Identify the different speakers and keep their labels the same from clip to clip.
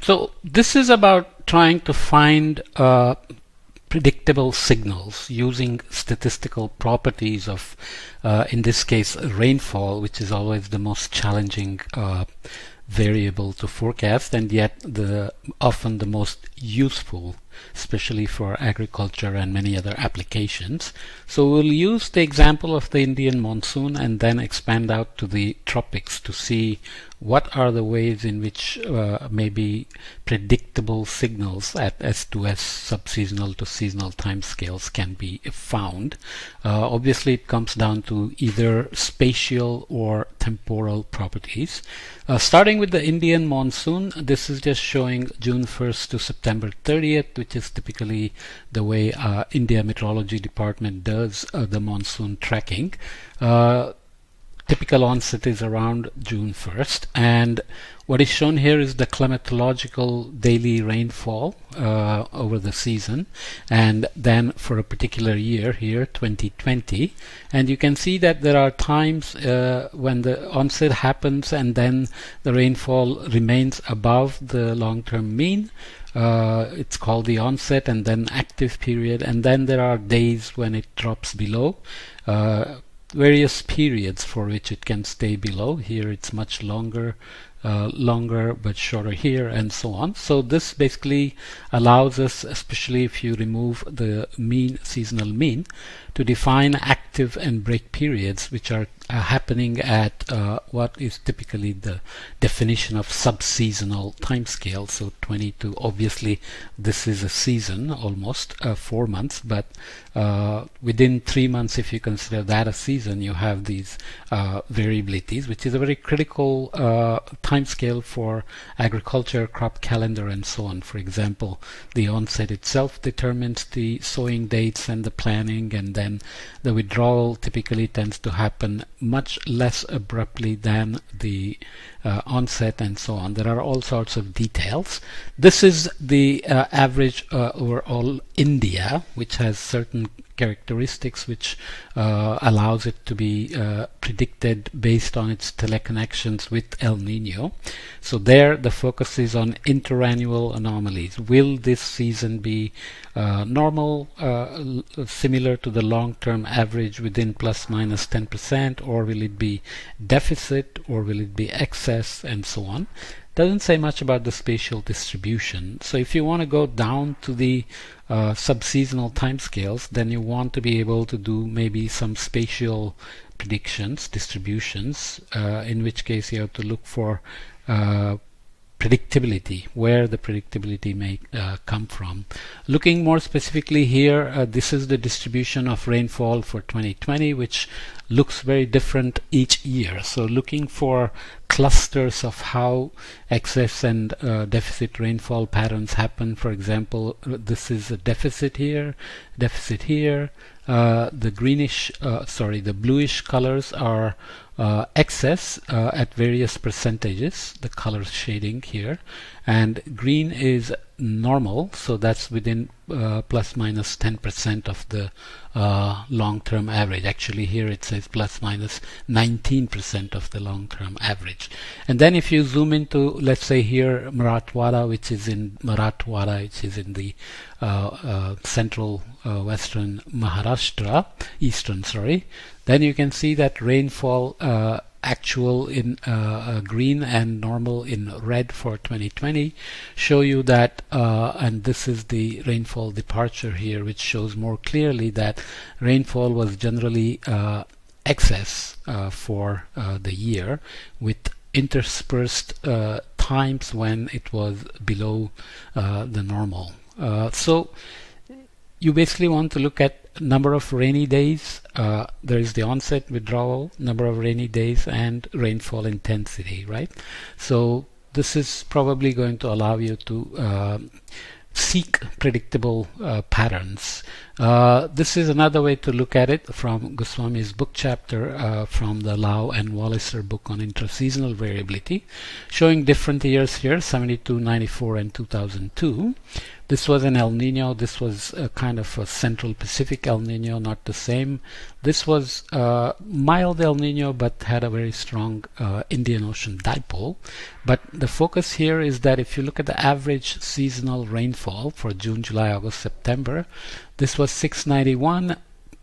Speaker 1: So this is about trying to find predictable signals using statistical properties of, in this case, rainfall, which is always the most challenging variable to forecast, and yet often the most useful, especially for agriculture and many other applications. So we'll use the example of the Indian monsoon and then expand out to the tropics to see what are the ways in which maybe predictable signals at S2S subseasonal to seasonal timescales can be found. Obviously it comes down to either spatial or temporal properties. Starting with the Indian monsoon, this is just showing June 1st to September 30th, which is typically the way India Meteorology Department does the monsoon tracking. Typical onset is around June 1st, and what is shown here is the climatological daily rainfall over the season, and then for a particular year here, 2020, and you can see that there are times when the onset happens and then the rainfall remains above the long-term mean. It's called the onset and then active period, and then there are days when it drops below. Various periods for which it can stay below. Here it's much longer but shorter here, and so on. So this basically allows us, especially if you remove the mean, seasonal mean, to define active and break periods, which are happening at what is typically the definition of sub-seasonal timescale. So 22, obviously this is a season, almost 4 months, but within 3 months, if you consider that a season, you have these variabilities, which is a very critical timescale for agriculture, crop calendar, and so on. For example, the onset itself determines the sowing dates and the planning, and then the withdrawal typically tends to happen much less abruptly than the onset, and so on. There are all sorts of details. This is the average over all India, which has certain characteristics which allows it to be predicted based on its teleconnections with El Nino. So there the focus is on interannual anomalies. Will this season be normal, similar to the long-term average within plus minus 10%, or will it be deficit, or will it be excess, and so on. Doesn't say much about the spatial distribution. So if you want to go down to the sub-seasonal timescales, then you want to be able to do maybe some spatial predictions, distributions, in which case you have to look for predictability, where the predictability may come from. Looking more specifically here, this is the distribution of rainfall for 2020, which looks very different each year. So looking for clusters of how excess and deficit rainfall patterns happen. For example, this is a deficit here, the greenish, the bluish colors are excess at various percentages, the color shading here, and green is normal, so that's within plus minus 10% of the long-term average. Actually here it says plus minus 19% of the long-term average. And then if you zoom into, let's say here, Marathwada, which is in the central western Maharashtra, then you can see that rainfall actual in green and normal in red for 2020 show you that, and this is the rainfall departure here, which shows more clearly that rainfall was generally excess for the year, with interspersed times when it was below the normal. So you basically want to look at number of rainy days. There is the onset, withdrawal, number of rainy days, and rainfall intensity, right? So this is probably going to allow you to seek predictable patterns. This is another way to look at it from Goswami's book chapter from the Lau and Walliser book on intraseasonal variability, showing different years here, 72, 94, and 2002. This was an El Nino. This was a kind of a Central Pacific El Nino, not the same. This was mild El Nino, but had a very strong Indian Ocean dipole. But the focus here is that if you look at the average seasonal rainfall for June, July, August, September, this was 691,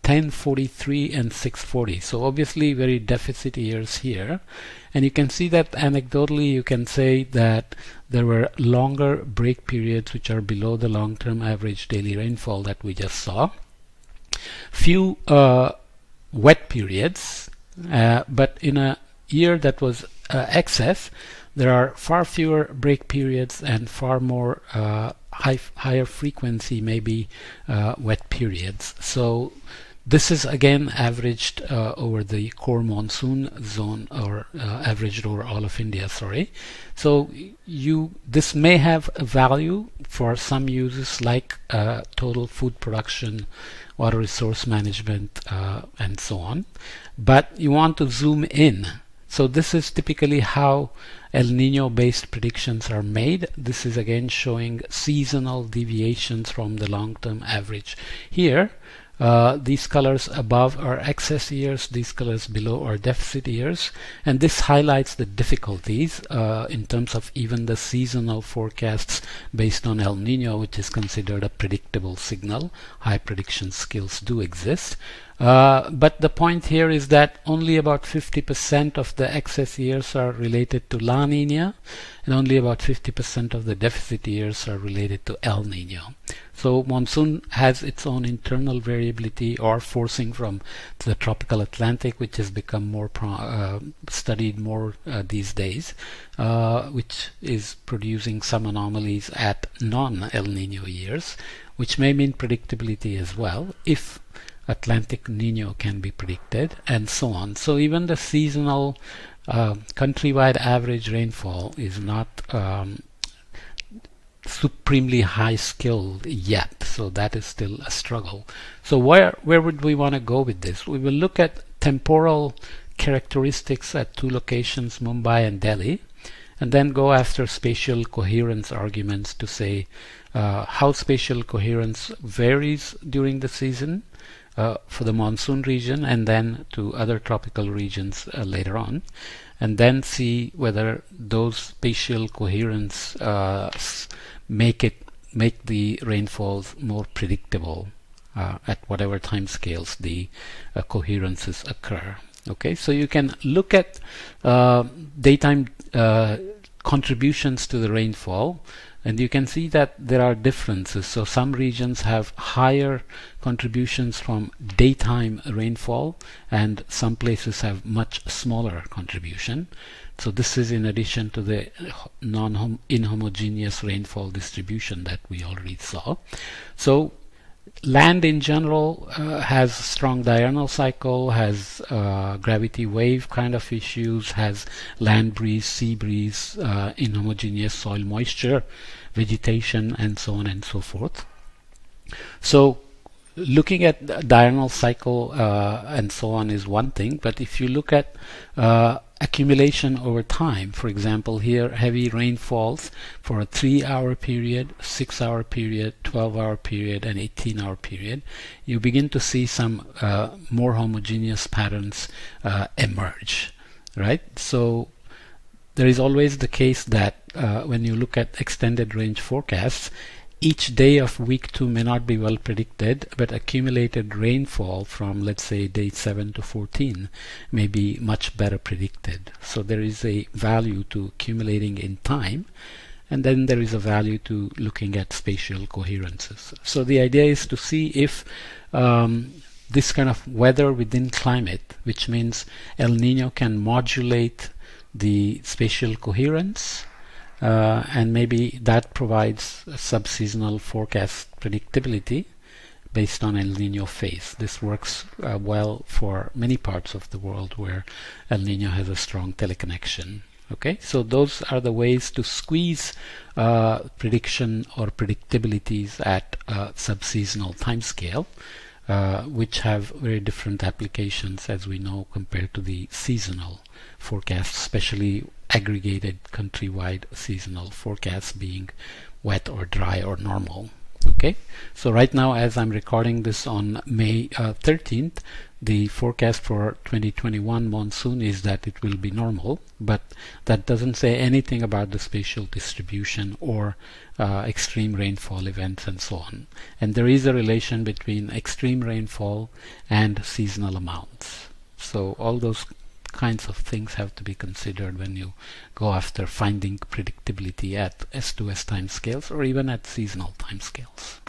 Speaker 1: 1043, and 640. So obviously very deficit years here. And you can see that anecdotally you can say that there were longer break periods which are below the long-term average daily rainfall that we just saw. Few wet periods, but in a year that was excess, there are far fewer break periods and far more higher frequency, maybe wet periods. So this is again averaged over the core monsoon zone, or averaged over all of India, sorry. So this may have a value for some uses like total food production, water resource management, and so on. But you want to zoom in. So this is typically how El Nino based predictions are made. This is again showing seasonal deviations from the long-term average here. These colors above are excess years, these colors below are deficit years, and this highlights the difficulties in terms of even the seasonal forecasts based on El Nino, which is considered a predictable signal. High prediction skills do exist. But the point here is that only about 50% of the excess years are related to La Nina, and only about 50% of the deficit years are related to El Nino. So monsoon has its own internal variability or forcing from the tropical Atlantic, which has become more studied more these days, which is producing some anomalies at non-El Nino years, which may mean predictability as well, if Atlantic Nino can be predicted, and so on. So even the seasonal countrywide average rainfall is not supremely high skilled yet, so that is still a struggle. So where would we want to go with this? We will look at temporal characteristics at two locations, Mumbai and Delhi, and then go after spatial coherence arguments to say how spatial coherence varies during the season for the monsoon region, and then to other tropical regions later on, and then see whether those spatial coherence make the rainfalls more predictable at whatever time scales the coherences occur. Okay, so you can look at daytime contributions to the rainfall, and you can see that there are differences. So some regions have higher contributions from daytime rainfall, and some places have much smaller contribution. So this is in addition to the inhomogeneous rainfall distribution that we already saw. So land in general has strong diurnal cycle, has gravity wave kind of issues, has land breeze, sea breeze, inhomogeneous soil moisture, vegetation, and so on and so forth. So looking at diurnal cycle and so on is one thing, but if you look at accumulation over time, for example here heavy rainfalls for a 3-hour period, 6-hour period, 12-hour period, and 18-hour period, you begin to see some more homogeneous patterns emerge, right? So there is always the case that when you look at extended range forecasts, each day of week 2 may not be well predicted, but accumulated rainfall from, let's say, day 7 to 14 may be much better predicted. So there is a value to accumulating in time, and then there is a value to looking at spatial coherences. So the idea is to see if this kind of weather within climate, which means El Nino can modulate the spatial coherence, and maybe that provides a subseasonal forecast predictability based on El Nino phase. This works well for many parts of the world where El Nino has a strong teleconnection Okay, so those are the ways to squeeze prediction or predictabilities at sub-seasonal timescale, which have very different applications, as we know, compared to the seasonal forecasts, especially aggregated countrywide seasonal forecasts being wet or dry or normal. Okay, so right now, as I'm recording this on May 13th, the forecast for 2021 monsoon is that it will be normal, but that doesn't say anything about the spatial distribution or extreme rainfall events and so on. And there is a relation between extreme rainfall and seasonal amounts. So all those kinds of things have to be considered when you go after finding predictability at S2S timescales or even at seasonal timescales.